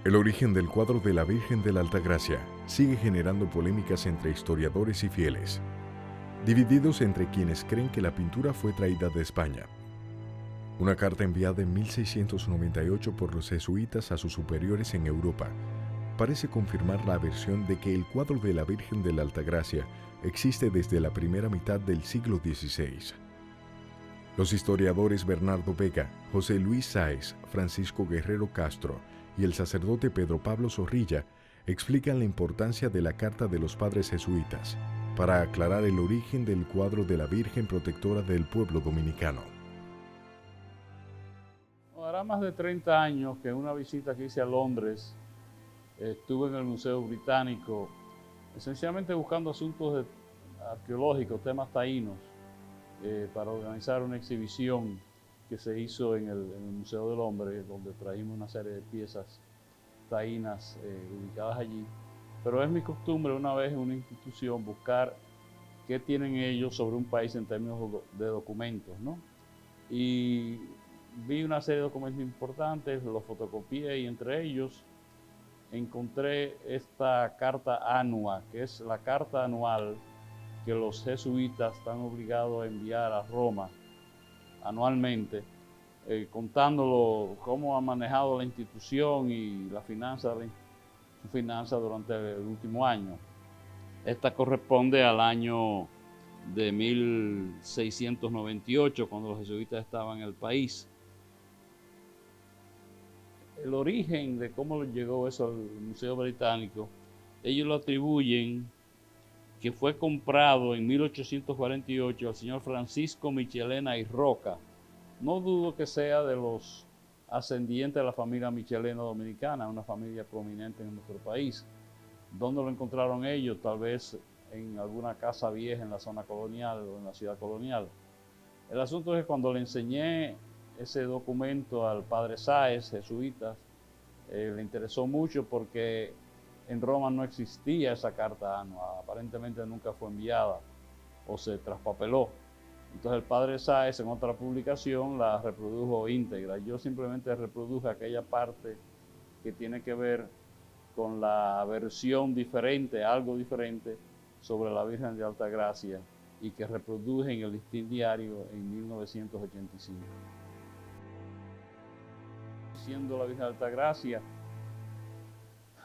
El origen del cuadro de la Virgen de la Altagracia sigue generando polémicas entre historiadores y fieles, divididos entre quienes creen que la pintura fue traída de España. Una carta enviada en 1698 por los jesuitas a sus superiores en Europa parece confirmar la versión de que el cuadro de la Virgen de la Altagracia existe desde la primera mitad del siglo XVI. Los historiadores Bernardo Vega, José Luis Sáez, Francisco Guerrero Castro y el sacerdote Pedro Pablo Zorrilla explican la importancia de la Carta de los Padres Jesuitas para aclarar el origen del cuadro de la Virgen Protectora del pueblo dominicano. Hará más de 30 años que en una visita que hice a Londres estuve en el Museo Británico, esencialmente buscando asuntos arqueológicos, temas taínos, para organizar una exhibición que se hizo en el Museo del Hombre, donde trajimos una serie de piezas taínas ubicadas allí. Pero es mi costumbre una vez en una institución buscar qué tienen ellos sobre un país en términos de documentos, ¿no? Y vi una serie de documentos importantes, los fotocopié y entre ellos encontré esta carta annua, que es la carta anual que los jesuitas están obligados a enviar a Roma anualmente, contándolo cómo ha manejado la institución y la su finanza durante el último año. Esta corresponde al año de 1698, cuando los jesuitas estaban en el país. El origen de cómo llegó eso al Museo Británico, ellos lo atribuyen que fue comprado en 1848 al señor Francisco Michelena y Roca. No dudo que sea de los ascendientes de la familia Michelena dominicana, una familia prominente en nuestro país. ¿Dónde lo encontraron ellos? Tal vez en alguna casa vieja en la zona colonial o en la ciudad colonial. El asunto es que cuando le enseñé ese documento al padre Sáez, jesuita, le interesó mucho porque en Roma no existía esa carta annua, aparentemente nunca fue enviada o se traspapeló. Entonces el padre Sáez en otra publicación la reprodujo íntegra. Yo simplemente reproduje aquella parte que tiene que ver con la versión diferente, algo diferente, sobre la Virgen de Altagracia y que reproduje en el Listín Diario en 1985. Siendo la Virgen de Altagracia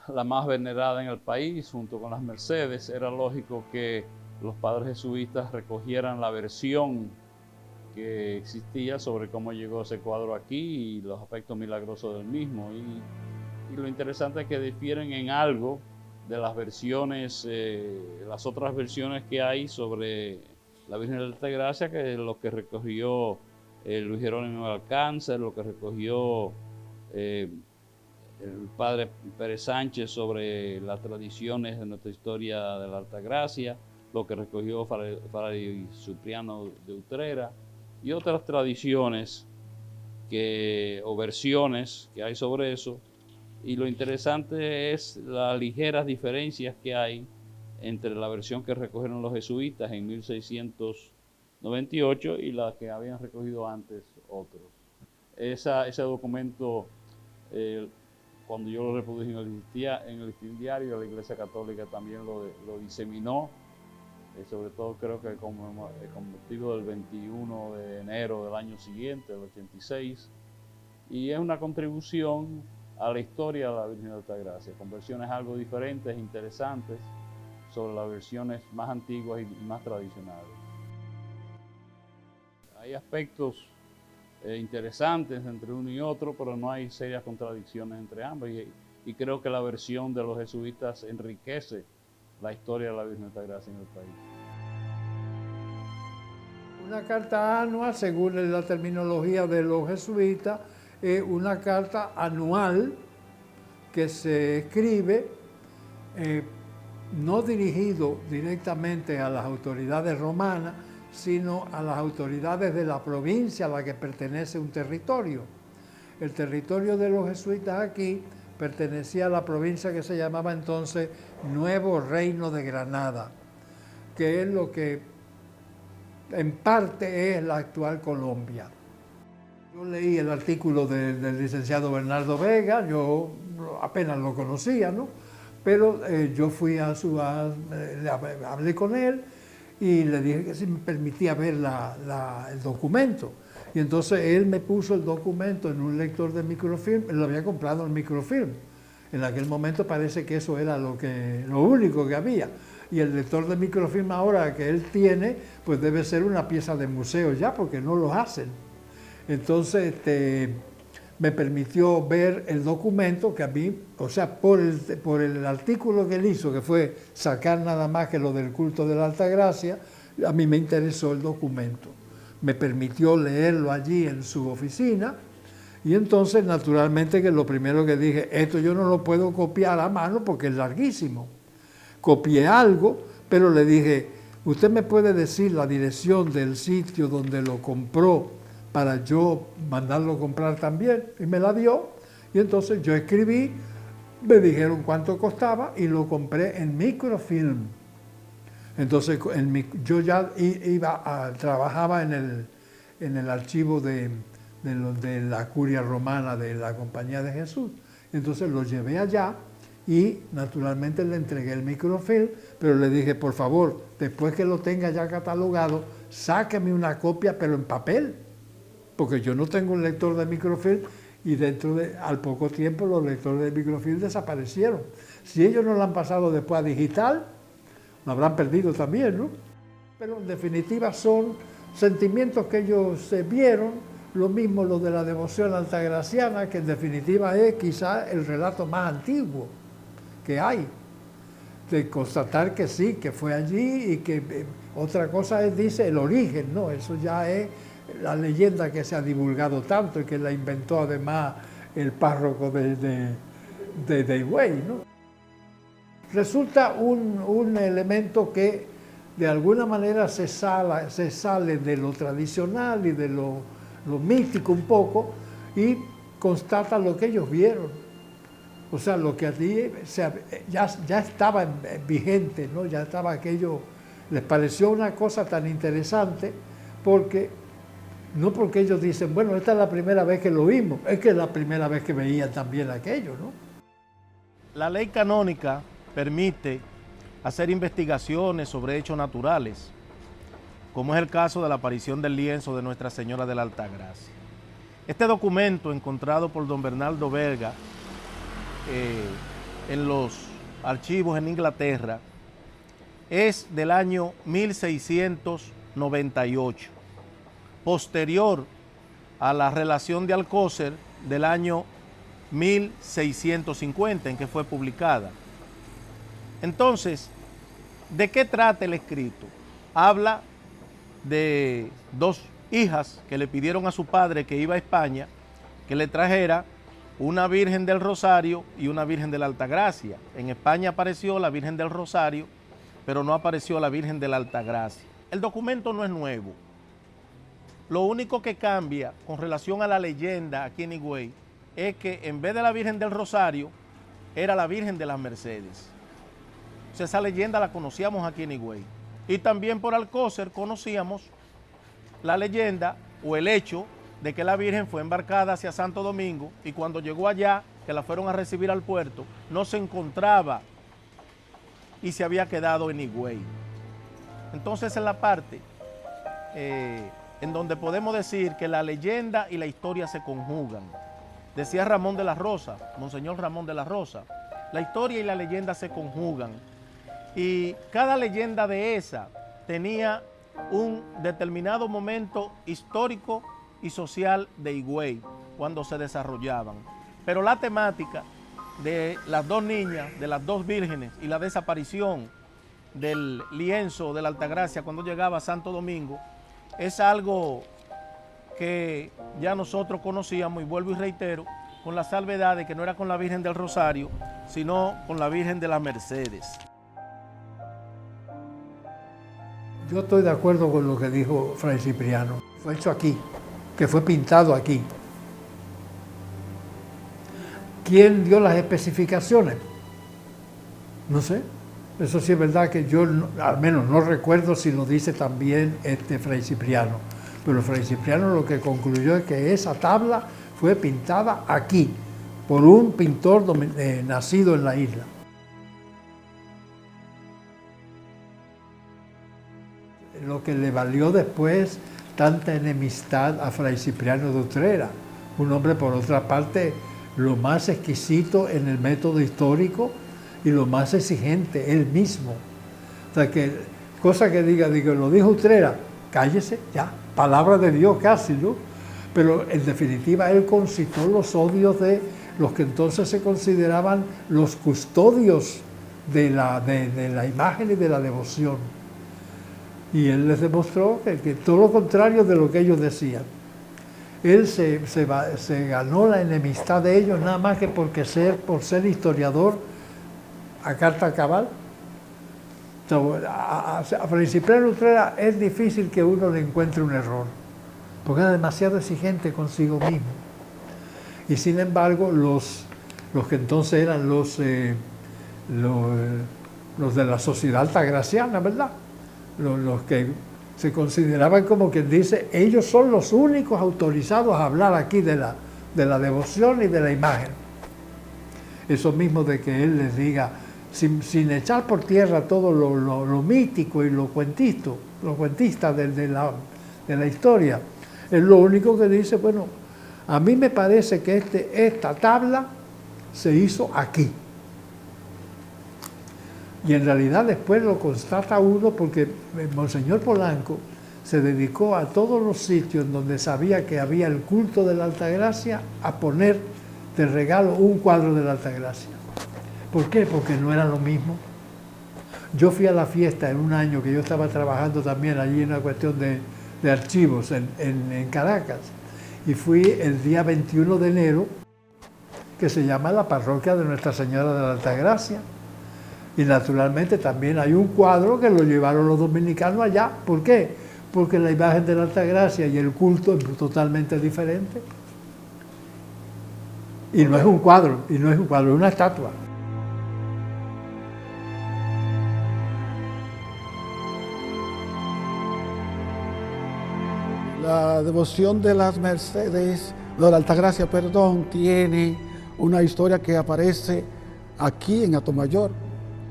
la más venerada en el país, junto con las Mercedes, era lógico que los padres jesuitas recogieran la versión que existía sobre cómo llegó ese cuadro aquí y los aspectos milagrosos del mismo. Y lo interesante es que difieren en algo de las versiones, las otras versiones que hay sobre la Virgen de Altagracia, que es lo que recogió Luis Jerónimo de Alcáncer, lo que recogió el padre Pérez Sánchez sobre las tradiciones de nuestra historia de la Altagracia, lo que recogió Fray Cipriano de Utrera y otras tradiciones o versiones que hay sobre eso. Y lo interesante es las ligeras diferencias que hay entre la versión que recogieron los jesuitas en 1698 y la que habían recogido antes otros. Ese documento, cuando yo lo reproduje en el Listín Diario, la Iglesia Católica también lo diseminó, sobre todo creo que con motivo del 21 de enero del año siguiente, del 86, y es una contribución a la historia de la Virgen de Altagracia, con versiones algo diferentes, interesantes, sobre las versiones más antiguas y más tradicionales. Hay aspectos interesantes entre uno y otro, pero no hay serias contradicciones entre ambos, y creo que la versión de los jesuitas enriquece la historia de la Virgen de Altagracia en el país. Una carta annua, según la terminología de los jesuitas, es una carta anual que se escribe no dirigido directamente a las autoridades romanas, sino a las autoridades de la provincia a la que pertenece un territorio. El territorio de los jesuitas aquí pertenecía a la provincia que se llamaba entonces Nuevo Reino de Granada, que es lo que en parte es la actual Colombia. Yo leí el artículo del licenciado Bernardo Vega, yo apenas lo conocía, ¿no? Pero yo fui hablé con él y le dije que si me permitía ver el documento. Y entonces él me puso el documento en un lector de microfilm, él lo había comprado en microfilm. En aquel momento parece que eso era lo único que había. Y el lector de microfilm ahora que él tiene, pues debe ser una pieza de museo ya, porque no lo hacen. Entonces me permitió ver el documento que a mí, o sea, por el artículo que él hizo, que fue sacar nada más que lo del culto de la Altagracia, a mí me interesó el documento. Me permitió leerlo allí en su oficina y entonces naturalmente que lo primero que dije, esto yo no lo puedo copiar a mano porque es larguísimo. Copié algo, pero le dije, ¿usted me puede decir la dirección del sitio donde lo compró para yo mandarlo a comprar también? Y me la dio, y entonces yo escribí, me dijeron cuánto costaba y lo compré en microfilm. Entonces yo ya trabajaba en el archivo de la Curia Romana de la Compañía de Jesús. Entonces lo llevé allá y naturalmente le entregué el microfilm, pero le dije, por favor, después que lo tenga ya catalogado, sáqueme una copia, pero en papel, porque yo no tengo un lector de microfilm y al poco tiempo los lectores de microfilm desaparecieron. Si ellos no lo han pasado después a digital, lo habrán perdido también, ¿no? Pero en definitiva son sentimientos que ellos vieron, lo mismo lo de la devoción altagraciana, que en definitiva es quizá el relato más antiguo que hay, de constatar que sí, que fue allí y que otra cosa dice el origen, ¿no? Eso ya es la leyenda que se ha divulgado tanto y que la inventó además el párroco de Higüey, ¿no? Resulta un elemento que de alguna manera se sale de lo tradicional y de lo mítico un poco y constata lo que ellos vieron. O sea, lo que allí ya estaba vigente, ¿no? Ya estaba aquello, les pareció una cosa tan interesante no porque ellos dicen, bueno, esta es la primera vez que lo vimos, es que es la primera vez que veían también aquello, ¿no? La ley canónica permite hacer investigaciones sobre hechos naturales, como es el caso de la aparición del lienzo de Nuestra Señora de la Altagracia. Este documento, encontrado por don Bernardo Vega en los archivos en Inglaterra, es del año 1698, posterior a la relación de Alcócer del año 1650 en que fue publicada. Entonces, ¿de qué trata el escrito? Habla de dos hijas que le pidieron a su padre que iba a España que le trajera una Virgen del Rosario y una Virgen de la Altagracia. En España apareció la Virgen del Rosario, pero no apareció la Virgen de la Altagracia. El documento no es nuevo. Lo único que cambia con relación a la leyenda aquí en Higüey es que en vez de la Virgen del Rosario, era la Virgen de las Mercedes. O sea, esa leyenda la conocíamos aquí en Higüey. Y también por Alcócer conocíamos la leyenda o el hecho de que la Virgen fue embarcada hacia Santo Domingo y cuando llegó allá, que la fueron a recibir al puerto, no se encontraba y se había quedado en Higüey. Entonces es la parte en donde podemos decir que la leyenda y la historia se conjugan. Decía Ramón de la Rosa, Monseñor Ramón de la Rosa, la historia y la leyenda se conjugan. Y cada leyenda de esa tenía un determinado momento histórico y social de Higüey cuando se desarrollaban. Pero la temática de las dos niñas, de las dos vírgenes y la desaparición del lienzo de la Altagracia cuando llegaba a Santo Domingo es algo que ya nosotros conocíamos, y vuelvo y reitero, con la salvedad de que no era con la Virgen del Rosario, sino con la Virgen de las Mercedes. Yo estoy de acuerdo con lo que dijo Fray Cipriano. Fue hecho aquí, que fue pintado aquí. ¿Quién dio las especificaciones? No sé. Eso sí es verdad que yo al menos no recuerdo si lo dice también Fray Cipriano. Pero Fray Cipriano lo que concluyó es que esa tabla fue pintada aquí, por un pintor nacido en la isla. Lo que le valió después tanta enemistad a Fray Cipriano de Utrera, un hombre por otra parte lo más exquisito en el método histórico y lo más exigente, él mismo. O sea que, cosa que diga, lo dijo Utrera, cállese, ya, palabra de Dios casi, ¿no? Pero en definitiva él concitó los odios de los que entonces se consideraban los custodios de la imagen y de la devoción. Y él les demostró que todo lo contrario de lo que ellos decían. Él se ganó la enemistad de ellos nada más que por ser historiador a carta cabal. A Fray Cipriano Utrera es difícil que uno le encuentre un error, porque era demasiado exigente consigo mismo. Y sin embargo, los que entonces eran los de la sociedad altagraciana, ¿verdad? Los que se consideraban como quien dice, ellos son los únicos autorizados a hablar aquí de la devoción y de la imagen. Eso mismo de que él les diga, sin echar por tierra todo lo mítico y lo cuentista de la historia, es lo único que dice, bueno, a mí me parece que esta tabla se hizo aquí. Y en realidad después lo constata uno porque Monseñor Polanco se dedicó a todos los sitios donde sabía que había el culto de la Altagracia a poner de regalo un cuadro de la Altagracia. ¿Por qué? Porque no era lo mismo. Yo fui a la fiesta en un año que yo estaba trabajando también allí en una cuestión de archivos en Caracas, y fui el día 21 de enero, que se llama la parroquia de Nuestra Señora de la Altagracia. Y naturalmente también hay un cuadro que lo llevaron los dominicanos allá. ¿Por qué? Porque la imagen de la Altagracia y el culto es totalmente diferente. Y no es un cuadro, es una estatua. La devoción de las Mercedes, de la Altagracia, perdón, tiene una historia que aparece aquí en Atomayor,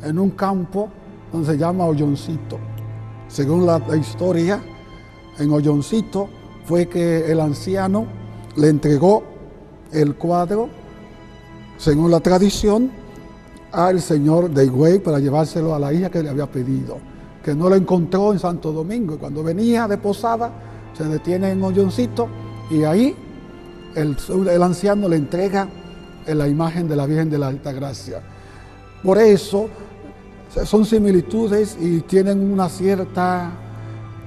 en un campo donde se llama Olloncito. Según la historia, en Olloncito fue que el anciano le entregó el cuadro, según la tradición, al señor de Higüey para llevárselo a la hija que le había pedido, que no lo encontró en Santo Domingo. Y cuando venía de Posada, se detiene en Olloncito y ahí el anciano le entrega la imagen de la Virgen de la Altagracia. Por eso son similitudes y tienen una cierta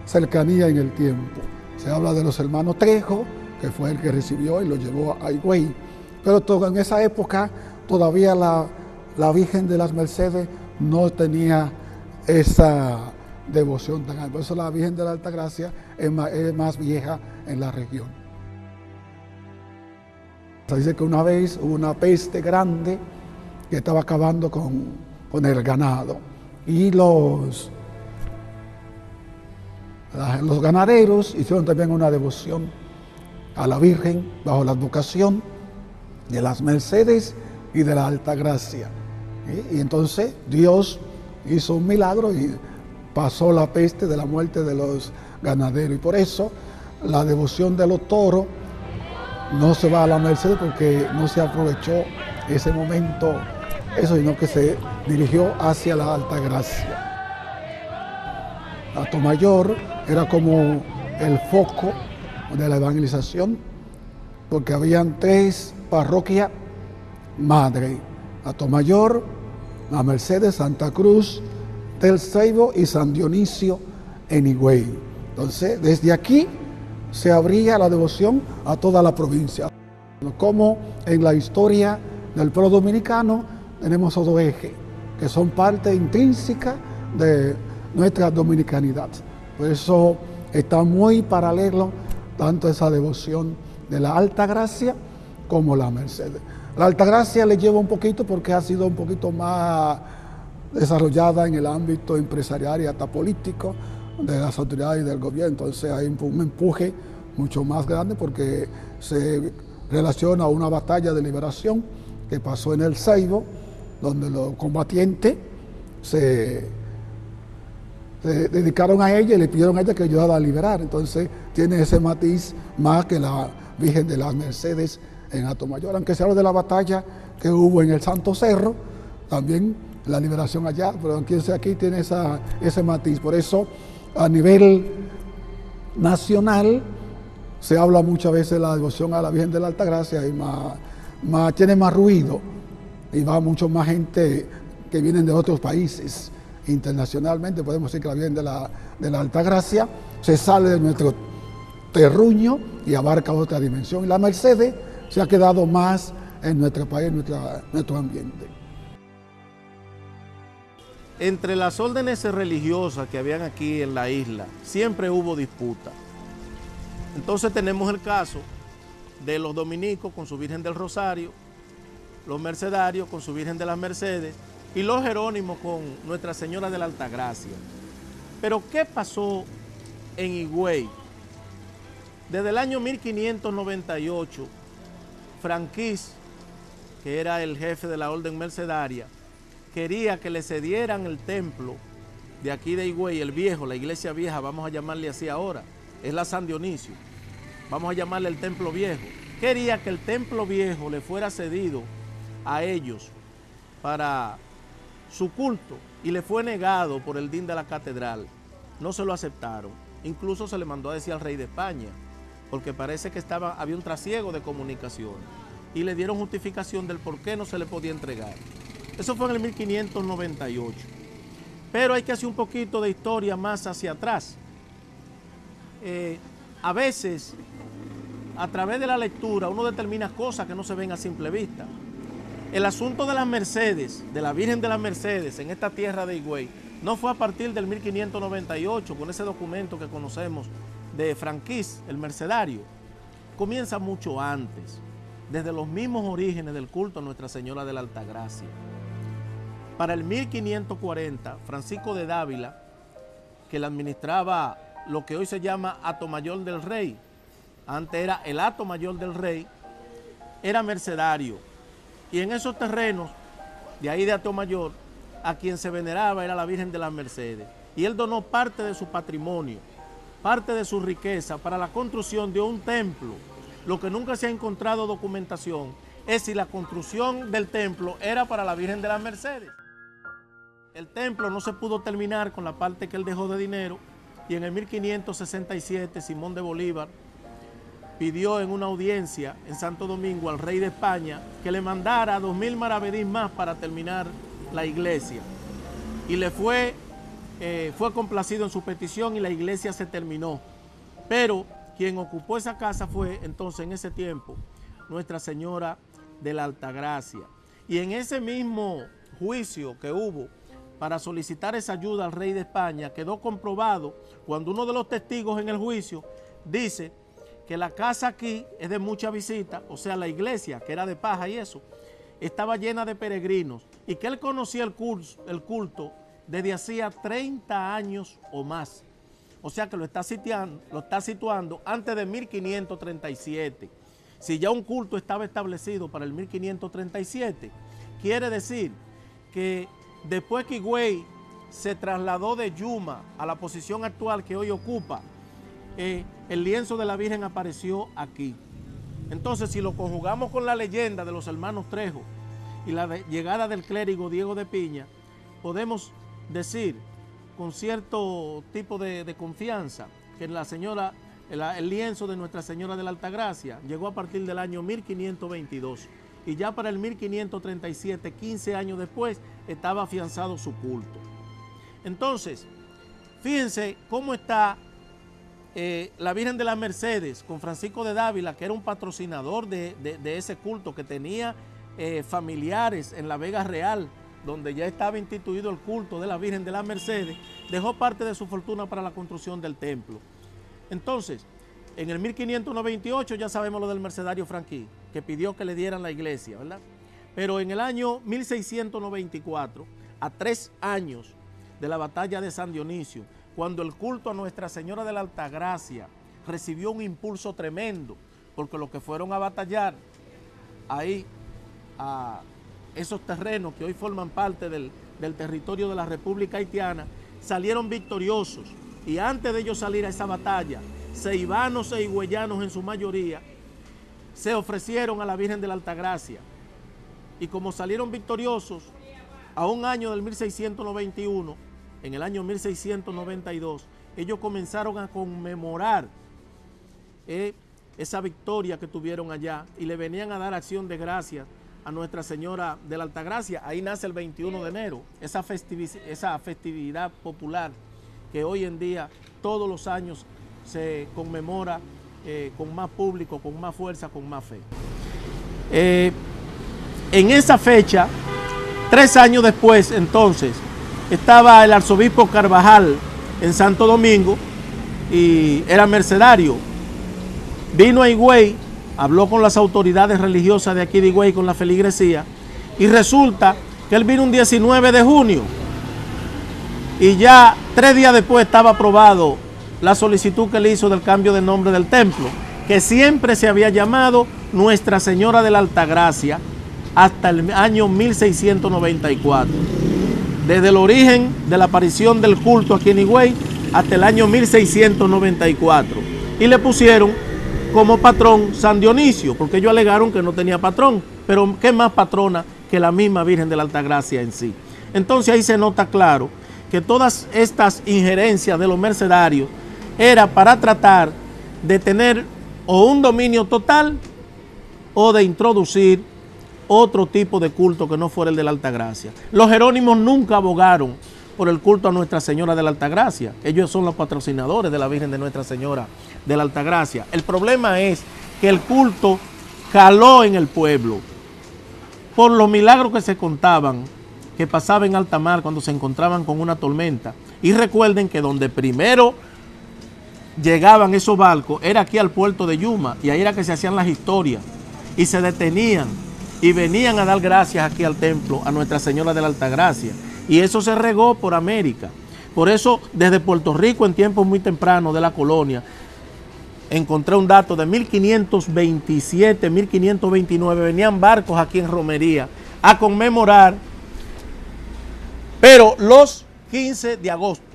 cercanía en el tiempo. Se habla de los hermanos Trejo, que fue el que recibió y lo llevó a Higüey. Pero en esa época todavía la Virgen de las Mercedes no tenía esa devoción tan alta. Por eso la Virgen de la Altagracia es más vieja en la región. Se dice que una vez hubo una peste grande que estaba acabando con el ganado, y los ganaderos hicieron también una devoción a la Virgen bajo la advocación de las Mercedes y de la Altagracia. Y entonces Dios hizo un milagro y pasó la peste de la muerte de los ganaderos. Y por eso la devoción de los toros no se va a la Mercedes, porque no se aprovechó ese momento, sino que se dirigió hacia la Altagracia. Atomayor era como el foco de la evangelización, porque habían 3 parroquias madre: Atomayor, la Mercedes, Santa Cruz del Ceibo y San Dionisio en Higüey. Entonces, desde aquí se abría la devoción a toda la provincia. Como en la historia del pueblo dominicano tenemos 2 ejes que son parte intrínseca de nuestra dominicanidad. Por eso está muy paralelo tanto esa devoción de la Altagracia como la Mercedes. La Altagracia le lleva un poquito porque ha sido un poquito más desarrollada en el ámbito empresarial y hasta político. de las autoridades y del gobierno. Entonces hay un empuje mucho más grande porque se relaciona a una batalla de liberación que pasó en el Ceibo, donde los combatientes se dedicaron a ella y le pidieron a ella que ayudara a liberar. Entonces tiene ese matiz más que la Virgen de las Mercedes en Atomayor. Aunque se habla de la batalla que hubo en el Santo Cerro, también la liberación allá, pero aquí tiene ese matiz. Por eso a nivel nacional se habla muchas veces de la devoción a la Virgen de la Altagracia y tiene más ruido y va mucho más gente que vienen de otros países. Internacionalmente podemos decir que la Virgen de la Altagracia se sale de nuestro terruño y abarca otra dimensión. Y la Mercedes se ha quedado más en nuestro país, en nuestro ambiente. Entre las órdenes religiosas que habían aquí en la isla, siempre hubo disputa. Entonces tenemos el caso de los dominicos con su Virgen del Rosario, los mercedarios con su Virgen de las Mercedes y los jerónimos con Nuestra Señora de la Altagracia. Pero ¿qué pasó en Higüey? Desde el año 1598, Franquís, que era el jefe de la orden mercedaria, quería que le cedieran el templo de aquí de Higüey, el viejo, la iglesia vieja, vamos a llamarle así ahora, es la San Dionisio, vamos a llamarle el templo viejo. Quería que el templo viejo le fuera cedido a ellos para su culto y le fue negado por el DIN de la catedral. No se lo aceptaron, incluso se le mandó a decir al rey de España, porque parece que había un trasiego de comunicación y le dieron justificación del por qué no se le podía entregar. Eso fue en el 1598. Pero hay que hacer un poquito de historia más hacia atrás. A veces, a través de la lectura, uno determina cosas que no se ven a simple vista. El asunto de las Mercedes, de la Virgen de las Mercedes en esta tierra de Higüey, no fue a partir del 1598, con ese documento que conocemos de Franquís, el mercedario. Comienza mucho antes, desde los mismos orígenes del culto a Nuestra Señora de la Altagracia. Para el 1540, Francisco de Dávila, que le administraba lo que hoy se llama Hato Mayor del Rey, antes era el Hato Mayor del Rey, era mercedario. Y en esos terrenos, de ahí de Hato Mayor, a quien se veneraba era la Virgen de las Mercedes. Y él donó parte de su patrimonio, parte de su riqueza para la construcción de un templo. Lo que nunca se ha encontrado documentación es si la construcción del templo era para la Virgen de las Mercedes. El templo no se pudo terminar con la parte que él dejó de dinero y en el 1567 Simón de Bolívar pidió en una audiencia en Santo Domingo al rey de España que le mandara 2000 maravedís más para terminar la iglesia. Y le fue complacido en su petición y la iglesia se terminó. Pero quien ocupó esa casa fue entonces en ese tiempo Nuestra Señora de la Altagracia. Y en ese mismo juicio que hubo para solicitar esa ayuda al rey de España, quedó comprobado cuando uno de los testigos en el juicio dice que la casa aquí es de mucha visita, o sea, la iglesia, que era de paja y eso, estaba llena de peregrinos y que él conocía el culto desde hacía 30 años o más. O sea que lo está situando antes de 1537. Si ya un culto estaba establecido para el 1537, quiere decir que después que Higüey se trasladó de Yuma a la posición actual que hoy ocupa, el lienzo de la Virgen apareció aquí. Entonces, si lo conjugamos con la leyenda de los hermanos Trejo y la llegada del clérigo Diego de Piña, podemos decir con cierto tipo de confianza que el lienzo de Nuestra Señora de la Altagracia llegó a partir del año 1522 y ya para el 1537, 15 años después, estaba afianzado su culto. Entonces, fíjense cómo está la Virgen de las Mercedes con Francisco de Dávila, que era un patrocinador de ese culto, que tenía familiares en la Vega Real, donde ya estaba instituido el culto de la Virgen de las Mercedes, dejó parte de su fortuna para la construcción del templo. Entonces, en el 1598 ya sabemos lo del mercedario Franquís, que pidió que le dieran la iglesia, ¿verdad? Pero en el año 1694, a 3 años de la batalla de San Dionisio, cuando el culto a Nuestra Señora de la Altagracia recibió un impulso tremendo, porque los que fueron a batallar ahí a esos terrenos que hoy forman parte del territorio de la República Haitiana, salieron victoriosos, y antes de ellos salir a esa batalla, ceibanos e higüeyanos en su mayoría se ofrecieron a la Virgen de la Altagracia, y como salieron victoriosos, a un año del 1691, en el año 1692, ellos comenzaron a conmemorar esa victoria que tuvieron allá, y le venían a dar acción de gracias a Nuestra Señora de la Altagracia. Ahí nace el 21 de enero, esa festividad popular que hoy en día todos los años se conmemora con más público, con más fuerza, con más fe. En esa fecha, 3 años después, entonces, estaba el arzobispo Carvajal en Santo Domingo y era mercedario. Vino a Higüey, habló con las autoridades religiosas de aquí de Higüey, con la feligresía, y resulta que él vino un 19 de junio y ya 3 días después estaba aprobado la solicitud que le hizo del cambio de nombre del templo, que siempre se había llamado Nuestra Señora de la Altagracia hasta el año 1694. Desde el origen de la aparición del culto aquí en Higüey hasta el año 1694. Y le pusieron como patrón San Dionisio, porque ellos alegaron que no tenía patrón, pero ¿qué más patrona que la misma Virgen de la Altagracia en sí? Entonces ahí se nota claro que todas estas injerencias de los mercedarios era para tratar de tener o un dominio total o de introducir otro tipo de culto que no fuera el de la Altagracia. Los jerónimos nunca abogaron por el culto a Nuestra Señora de la Altagracia. Ellos son los patrocinadores de la Virgen de Nuestra Señora de la Altagracia. El problema es que el culto caló en el pueblo por los milagros que se contaban, que pasaba en alta mar cuando se encontraban con una tormenta. Y recuerden que donde primero llegaban esos barcos era aquí al puerto de Yuma, y ahí era que se hacían las historias y se detenían y venían a dar gracias aquí al templo a Nuestra Señora de la Altagracia, y eso se regó por América. Por eso desde Puerto Rico, en tiempos muy tempranos de la colonia, encontré un dato de 1527, 1529, venían barcos aquí en romería a conmemorar, pero los 15 de agosto,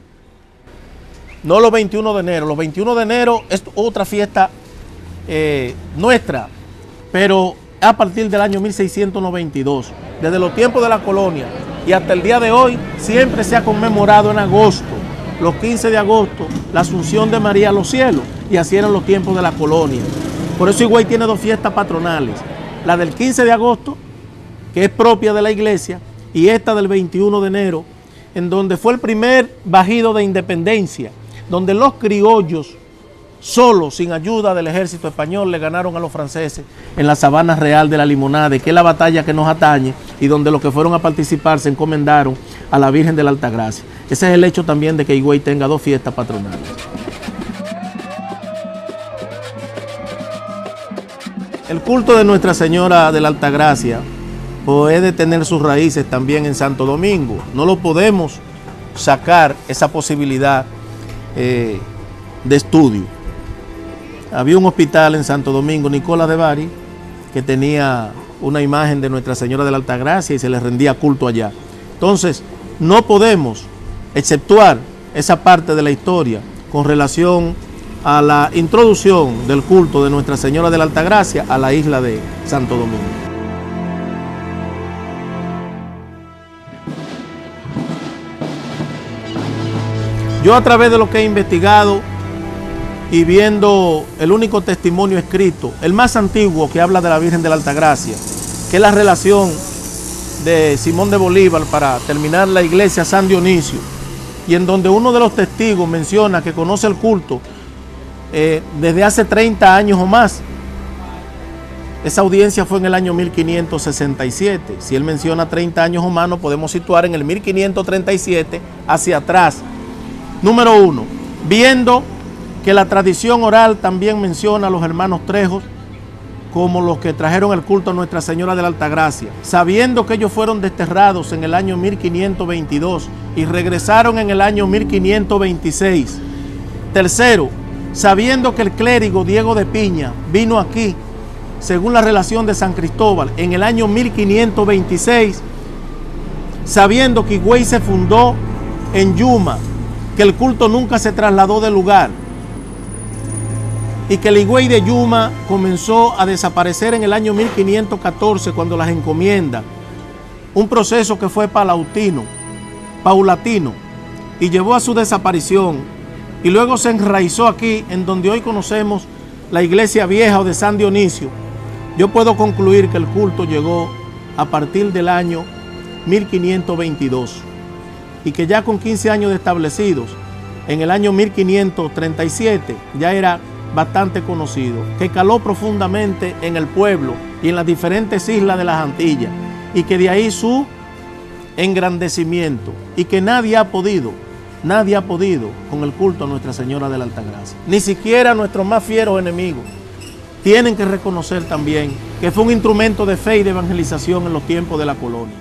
no los 21 de enero. Los 21 de enero es otra fiesta nuestra, pero a partir del año 1692, desde los tiempos de la colonia y hasta el día de hoy, siempre se ha conmemorado en agosto, los 15 de agosto, la Asunción de María a los cielos, y así eran los tiempos de la colonia. Por eso Higüey tiene 2 fiestas patronales, la del 15 de agosto, que es propia de la iglesia, y esta del 21 de enero, en donde fue el primer bajido de independencia, donde los criollos, solos, sin ayuda del ejército español, le ganaron a los franceses en la Sabana Real de la Limonade, que es la batalla que nos atañe, y donde los que fueron a participar se encomendaron a la Virgen de la Altagracia. Ese es el hecho también de que Higüey tenga 2 fiestas patronales. El culto de Nuestra Señora de la Altagracia puede tener sus raíces también en Santo Domingo. No lo podemos sacar esa posibilidad de estudio. Había un hospital en Santo Domingo, Nicolás de Bari, que tenía una imagen de Nuestra Señora de la Altagracia y se le rendía culto allá. Entonces, no podemos exceptuar esa parte de la historia con relación a la introducción del culto de Nuestra Señora de la Altagracia a la isla de Santo Domingo. Yo, a través de lo que he investigado y viendo el único testimonio escrito, el más antiguo, que habla de la Virgen de la Altagracia, que es la relación de Simón de Bolívar para terminar la iglesia San Dionisio, y en donde uno de los testigos menciona que conoce el culto desde hace 30 años o más. Esa audiencia fue en el año 1567. Si él menciona 30 años o más, nos podemos situar en el 1537 hacia atrás. Número 1, viendo que la tradición oral también menciona a los hermanos Trejos como los que trajeron el culto a Nuestra Señora de la Altagracia, sabiendo que ellos fueron desterrados en el año 1522 y regresaron en el año 1526. Tercero, sabiendo que el clérigo Diego de Piña vino aquí, según la relación de San Cristóbal, en el año 1526, sabiendo que Higüey se fundó en Yuma, que el culto nunca se trasladó del lugar y que el Higüey de Yuma comenzó a desaparecer en el año 1514 cuando las encomiendas, un proceso que fue paulatino y llevó a su desaparición, y luego se enraizó aquí en donde hoy conocemos la iglesia vieja o de San Dionisio. Yo puedo concluir que el culto llegó a partir del año 1522 y que ya con 15 años de establecidos, en el año 1537 ya era bastante conocido, que caló profundamente en el pueblo y en las diferentes islas de las Antillas, y que de ahí su engrandecimiento, y que nadie ha podido con el culto a Nuestra Señora de la Altagracia. Ni siquiera nuestros más fieros enemigos tienen que reconocer también que fue un instrumento de fe y de evangelización en los tiempos de la colonia.